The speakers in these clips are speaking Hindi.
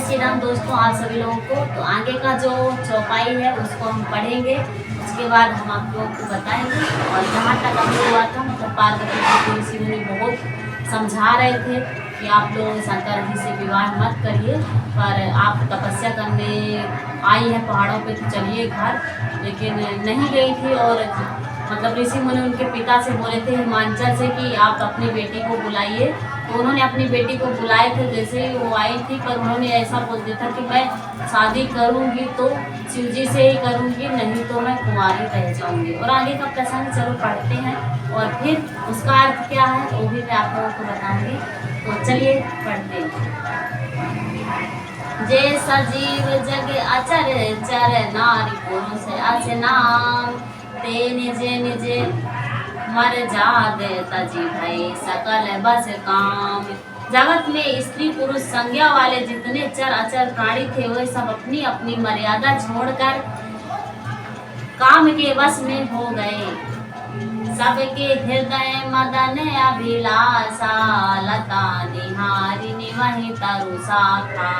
श्री राम दोस्तों, आप सभी लोगों को। तो आगे का जो चौपाई है उसको हम पढ़ेंगे, उसके बाद हम आप लोगों को बताएंगे। और जहाँ तक अभी हुआ था, मतलब पार्वती जी को ऋषि मुनि बहुत समझा रहे थे कि आप लोग शंकर जी से विवाह मत करिए, पर आप तपस्या करने आई है पहाड़ों पे तो चलिए घर। लेकिन नहीं गई थी और मतलब ऋषि मुनि उनके पिता से बोले थे हिमांचल से कि आप अपनी बेटी को बुलाइए। तो उन्होंने अपनी बेटी को बुलाए थे, जैसे ही वो आई थी, पर उन्होंने ऐसा बोल दिया था कि मैं शादी करूंगी तो शिव जी से ही करूंगी, नहीं तो मैं कुंवारी रह जाऊंगी। और आगे का प्रसंग चलो पढ़ते हैं और फिर उसका अर्थ क्या है वो भी मैं आप लोगों को बताऊंगी। तो चलिए पढ़ते हैं। जे सजीव जग अचर चर नारी पुरुष अस नाम, ते निजे निजे मर जाद तजी भई सकल बस काम। जगत में स्त्री पुरुष संज्ञा वाले जितने चर अचर प्राणी थे वे सब अपनी अपनी मर्यादा छोड़कर काम के वश में हो गए। सबके हृदय मदन अभिलाषा, लता निहारिणी वही तरु शाखा।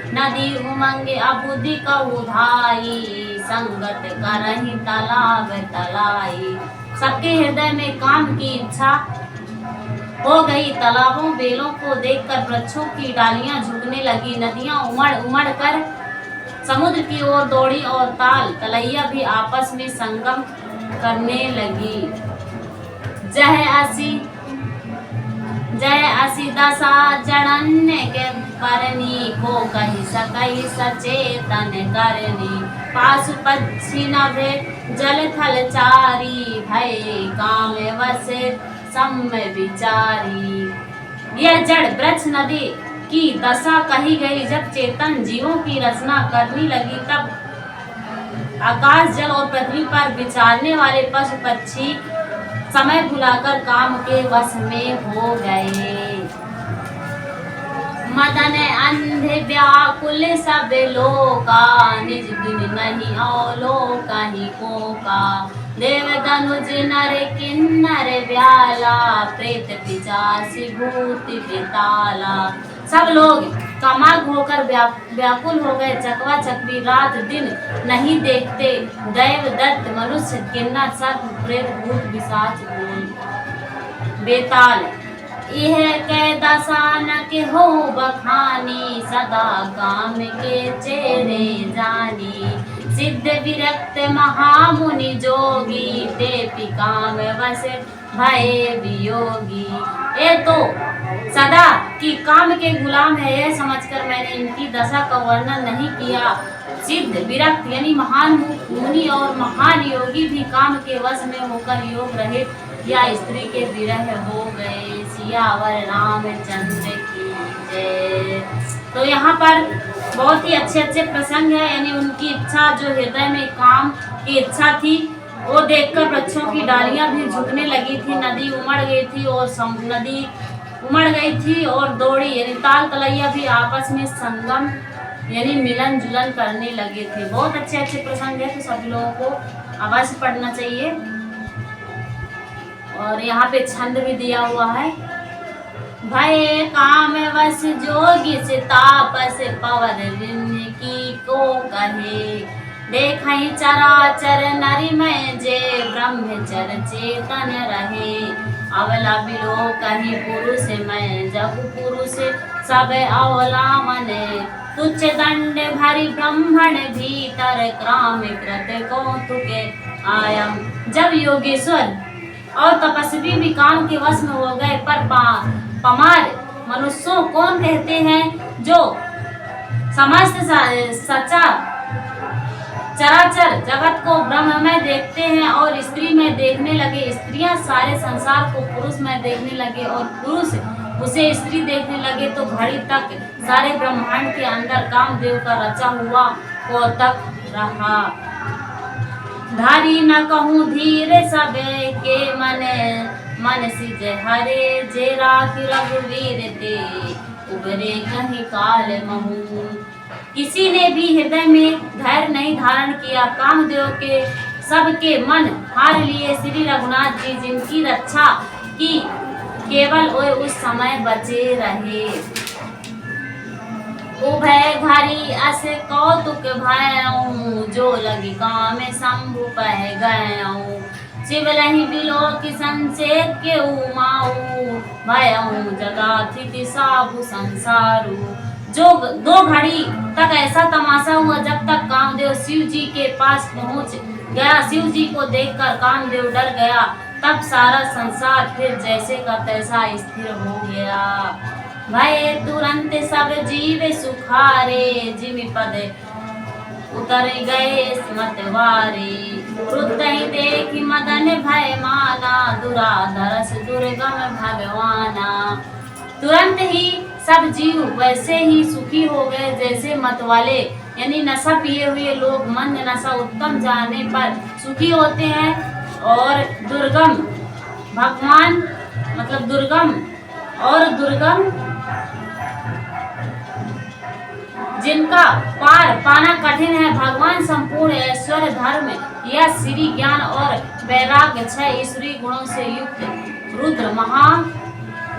नदी उमंग अबुद्धि कहु धाई, संगत करहि तालाब तलाई। सबके हृदय में काम की इच्छा हो गई। तालाबों बेलों को देखकर वृक्षों की डालियां झुकने लगी। नदियां उमड़ उमड़ कर समुद्र की ओर दौड़ी और ताल तलैया भी आपस में संगम करने लगी। जय असी दशा जड़न्य के परनी, को कही सकई सचेतन करनी। पाशु पक्षी नभे जल थल चारी, भय काम वश सम्य विचारी। यह जड़ वृक्ष नदी की दशा कही गई। जब चेतन जीवों की रचना करने लगी तब आकाश जल और पृथ्वी पर विचारने वाले पशु पक्षी समय भुलाकर काम के वश में हो गए। मदन अंधे व्याकुल सब लोका, निज दिन नहीं अवलोक कहीं को का। देव धनुज नर किन्नर व्याला, प्रेत पिशाच भूत बिताला। सब लोग कामाग होकर व्याकुल हो गए। चकवा चकवी रात दिन नहीं देखते। दैव दत्त मनुष्य किन्नर सर्प प्रेत भूत पिशाच बेताल, यह कै दशा न के हो बखानी। सदा काम के चेहरे जानी, सिद्ध विरक्त महामुनि जोगी, ते काम वश भय वियोगी। ये तो सदा की काम के गुलाम है, यह समझकर मैंने इनकी दशा का वर्णन नहीं किया। सिद्ध विरक्त यानी महान मुनि और महान योगी भी काम के वश में होकर योग रहित या स्त्री के विरह हो गए। सियावर रामचंद्र की जय। तो यहाँ पर बहुत ही अच्छे अच्छे प्रसंग है, यानी उनकी इच्छा जो हृदय में काम की इच्छा थी वो देखकर वृक्षों की डालियां भी झुकने लगी थी। नदी उमड़ गई थी और नदी उमड़ गई थी और दौड़ी, यानी ताल तलैया भी आपस में संगम यानी मिलन जुलन करने लगे थे। बहुत अच्छे अच्छे प्रसंग है, तो सभी लोगों को अवश्य पढ़ना चाहिए। और यहाँ पे छंद भी दिया हुआ है। भय काम वश जोगी से तापस, पवर ऋण की को कहे। देखहि चराचर नरि में जे, ब्रह्मचर चेतन रहे। अवला बिलो कहीं पुरुष में, जग पुरुष सब अवला मने। तुच्छ दंड भरी ब्राह्मण भीतर, क्राम कृत कौतुक आयम। जब योगेश्वर और तपस्वी भी काम के वश में हो गए, पर पमार मनुष्यों कौन कहते हैं जो समस्त सच्चा चराचर जगत को ब्रह्म में देखते हैं और स्त्री में देखने लगे। स्त्रियां सारे संसार को पुरुष में देखने लगे और पुरुष उसे स्त्री देखने लगे, तो घड़ी तक सारे ब्रह्मांड के अंदर कामदेव का रचा हुआ कौतक रहा। धारी न कहूँ धीर सब के मन सिज हरे, जे राखी रघुवीर ते, उबरे कहीं काल महू। किसी ने भी हृदय में धैर्य नहीं धारण किया। कामदेव के सबके मन हार लिए श्री रघुनाथ जी, जिनकी रक्षा की केवल वे उस समय बचे रहे। उभय घरी अस कौतुक भयऊँ, जो लगी काम शंभु पह गयऊँ। शिवलहि बिलो की संचेत के उमाऊ, भयऊँ जगाथिति साबु संसारू। जो 2 घड़ी तक ऐसा तमाशा हुआ जब तक कामदेव शिव जी के पास पहुंच गया। शिव जी को देखकर कामदेव डर गया। तब सारा संसार फिर जैसे का तैसा स्थिर हो गया। भय तुरंत सब जीव सुखारे, जिमि पद उतर गए मतवारे। क्रुद्धहि देखि मदन भय माना, दुराधरस दुर्गम भगवाना। तुरंत ही सब जीव वैसे ही सुखी हो गए जैसे मतवाले यानी नशा पिए हुए लोग मंद नशा उत्तम जाने पर सुखी होते हैं। और दुर्गम भगवान मतलब दुर्गम और दुर्गम जिनका पार पाना कठिन है। भगवान संपूर्ण ऐश्वर्य धर्म या श्री ज्ञान और वैराग्य 6 ईश्वरीय गुणों से युक्त रुद्र महा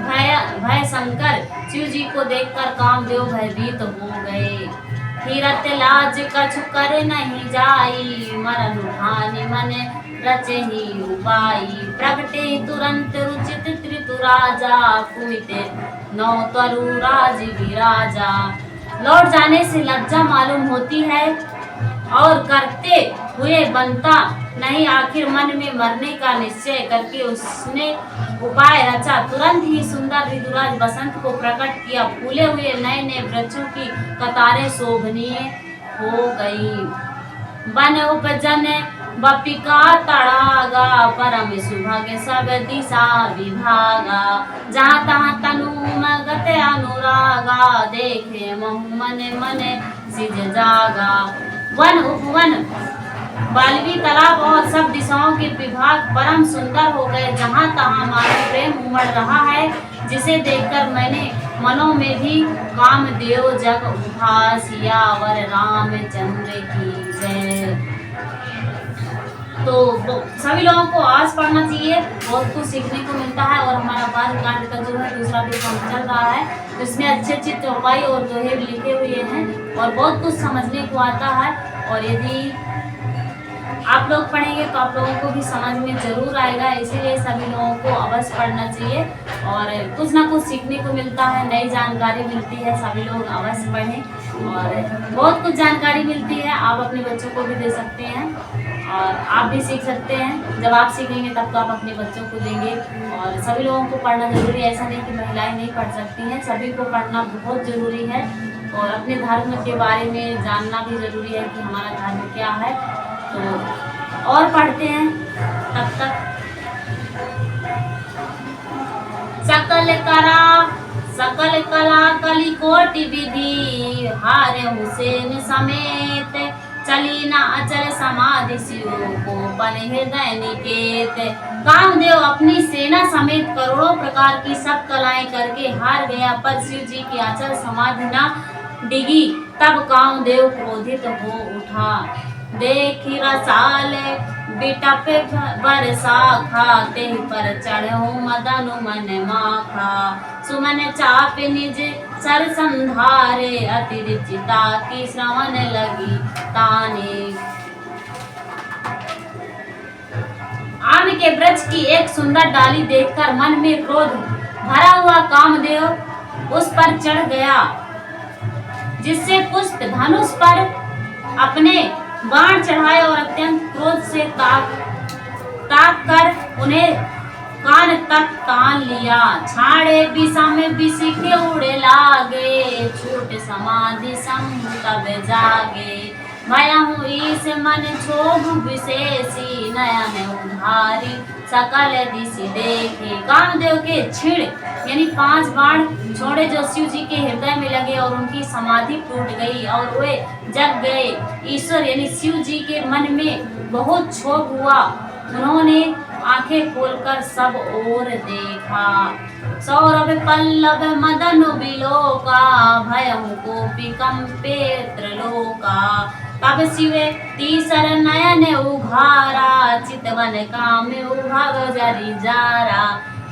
भय शंकर शिव जी को देखकर कामदेव भयभीत हो गए। फिरत लाज कछु कर नहीं जाई, मरण उठाने मन रचे ही उपाई। प्रगटे तुरंत रुचित त्रितुराजा, कुमिते नौ तरु राज विराजा। लौट जाने से लज्जा मालूम होती है और करते हुए बनता नहीं। आखिर मन में मरने का निश्चय करके उसने उपाय रचा। तुरंत ही सुंदर ऋतुराज बसंत को प्रकट किया। फूले हुए नए नए वृक्षों की कतारें शोभनीय हो गई। बन उपजन बपिका तड़ागा, परम सुभग सब दिशा विभागा। जहाँ तहाँ तनु मगत अनुरागा, देखे महु मन मन सिज जागा। वन उपवन बालवी तालाब और सब दिशाओं के विभाग परम सुंदर हो गए। जहाँ तहाँ मानो प्रेम उमड़ रहा है, जिसे देखकर मैंने मनों में भी कामदेव जग उठा। सियावर रामचंद्र की जय। तो सभी लोगों को आवाज पढ़ना चाहिए, बहुत कुछ सीखने को मिलता है। और हमारा बालकांड का जो है दूसरा पेपर चल रहा है, जिसमें अच्छे अच्छे चौपाई और दोहे लिखे हुए हैं और बहुत कुछ समझने को आता है। और यदि आप लोग पढ़ेंगे तो आप लोगों को भी समझ में जरूर आएगा, इसीलिए सभी लोगों को अवश्य पढ़ना चाहिए और कुछ ना कुछ सीखने को मिलता है, नई जानकारी मिलती है। सभी लोग अवश्य पढ़ें और बहुत कुछ जानकारी मिलती है, आप अपने बच्चों को भी दे सकते हैं और आप भी सीख सकते हैं। जब आप सीखेंगे तब तो आप अपने बच्चों को देंगे। और सभी लोगों को पढ़ना जरूरी है, ऐसा नहीं कि महिलाएं नहीं पढ़ सकती हैं, सभी को पढ़ना बहुत ज़रूरी है। और अपने धर्म के बारे में जानना भी ज़रूरी है कि हमारा धर्म क्या है। तो और पढ़ते हैं तब तक। सकल कला कली कोटि विधि, हारे हुसैन समेत। चली ना अचल समाधि शिव को पन हृदय निकेत। कामदेव अपनी सेना समेत करोड़ों प्रकार की सब कलाएं करके हार गया, पर शिव जी की अचल समाधि न डिगी। तब कामदेव क्रोधित हो उठा, देखी रसाल बिटप बरसा खाते पर चढ़ो मदनु मन माखा। सुमन चाप निज सर संधारे, अतिरिचिता की श्रवण लगी ताने। आम के वृक्ष की एक सुंदर डाली देखकर मन में क्रोध भरा हुआ कामदेव उस पर चढ़ गया, जिससे पुष्प धनुष पर अपने बाण चढ़ाए और अत्यंत क्रोध से ताक कर उन्हें कान तक तान लिया। छाड़े विषम विशिखे उड़े लागे, छूट समाधि शंभु तब जागे। भयहु ईस मन क्षोभ विशेषी, नयन उधारी सकल दिशि देखे। कामदेव के छिड़ यानी 5 बाण छोड़े जो शिव जी के हृदय में लगे और उनकी समाधि टूट गई और वे जग गए। ईश्वर यानी शिव जी के मन में बहुत क्षोभ हुआ। उन्होंने आंखें खोलकर सब ओर देखा। सौरभ पल्लव मदन बिलोका, भयहु कोपि कंपे त्रिलोका। तब शिव तीसर नयन उघारा, चितवन काम उभग जरि जारा।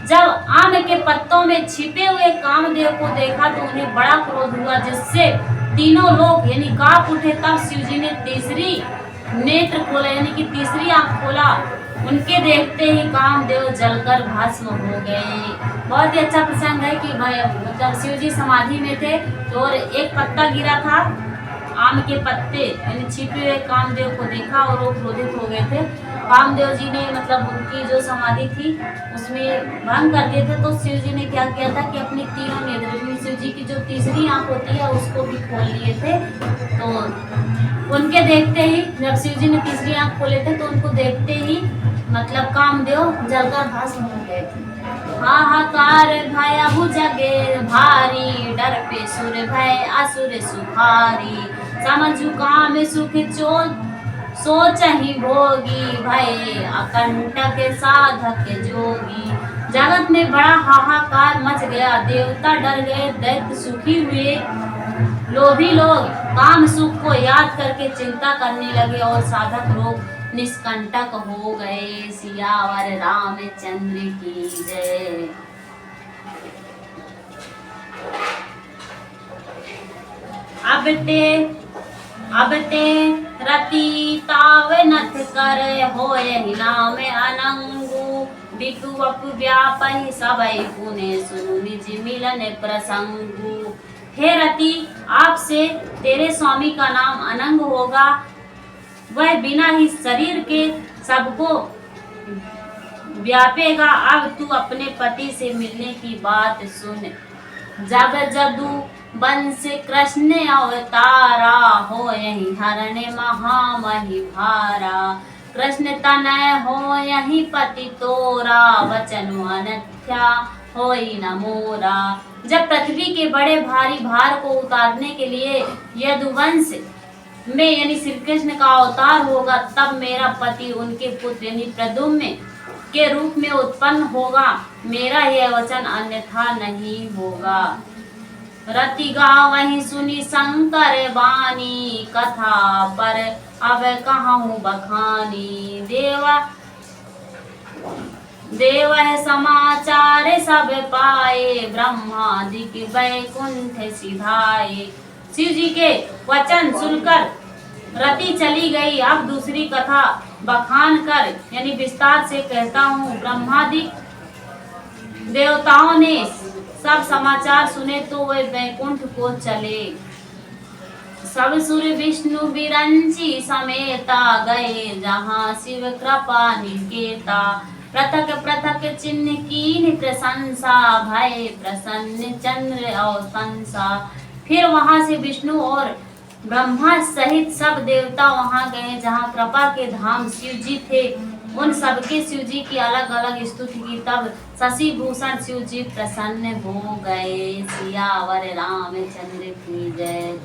जब आम के पत्तों में छिपे हुए कामदेव को देखा तो उन्हें बड़ा क्रोध हुआ, जिससे तीनों लोग यानी कांप उठे। तब शिव जी ने तीसरी नेत्र खोला यानी कि तीसरी आंख खोला। उनके देखते ही कामदेव जलकर भस्म हो गए। बहुत ही अच्छा प्रसंग है कि भाई मतलब शिव जी समाधि में थे तो और एक पत्ता गिरा था, आम के पत्ते यानी छिपे हुए कामदेव को देखा और वो क्रोधित हो गए थे। कामदेव जी ने मतलब उनकी जो समाधि थी उसमें भंग कर दिए थे। तो शिव जी ने क्या किया था कि अपनी तीनों नेत्र, शिव जी की जो तीसरी आंख होती है उसको भी खोल लिए थे। तो उनके देखते ही जब शिव जी ने तीसरी आंख खोले थे तो उनको देखते ही मतलब कामदेव जलकर भस्म हो गए थे। हाहाकार भयहु जगे भारी, डर पे सुर भय असुर सुखारी। समझु काम सुख सोच ही भोगी, भय अकंटक साधक जोगी। जगत में बड़ा हाहाकार मच गया, देवता डर गए, दैत्य सुखी हुए। लोभी लोग काम सुख को याद करके चिंता करने लगे और साधक लोग निष्कंटक हो गए। सियावर रामचंद्र की जय। अब ते रति ताव नथ कर, होय नाम अनंगु। बिटु अपु व्यापहि सबई पुने, सुनु निज मिलन प्रसंगु। हे रति, आपसे तेरे स्वामी का नाम अनंग होगा, वह बिना ही शरीर के सबको व्यापेगा। अब तू अपने पति से मिलने की बात सुन। जब जदु वंश कृष्ण अवतारा, हो यही हरण महामहि भारा। कृष्ण तनय हो यही पति तोरा, वचन अनथ्या होई न मोरा। जब पृथ्वी के बड़े भारी भार को उतारने के लिए यदुवंश में यानी श्री कृष्ण का अवतार होगा, तब मेरा पति उनके पुत्र यानी प्रद्युम्न के रूप में उत्पन्न होगा। मेरा यह वचन अन्यथा नहीं होगा। रति गावहि सुनी शंकर बानी, कथा पर अब कहूँ बखानी। देवह समाचार सब पाए, ब्रह्मादिक वैकुंठ सिधाए। शिव जी के वचन सुनकर रति चली गई। अब दूसरी कथा बखान कर यानी विस्तार से कहता हूँ। ब्रह्मादिक देवताओं ने सब समाचार सुने तो वे वैकुंठ को चले। सब सुर विष्णु विरंची समेता, गए जहाँ शिव कृपा निकेता। पृथक पृथक चिन्ह कीन प्रशंसा, भय प्रसन्न चंद्र और कंसा। फिर वहां से विष्णु और ब्रह्मा सहित सब देवता वहां गए जहाँ कृपा के धाम शिव जी थे। उन सबके शिव जी की अलग अलग स्तुति की। तब शशि भूषण शिव जी प्रसन्न हो गए। सियावर रामचंद्र की जय।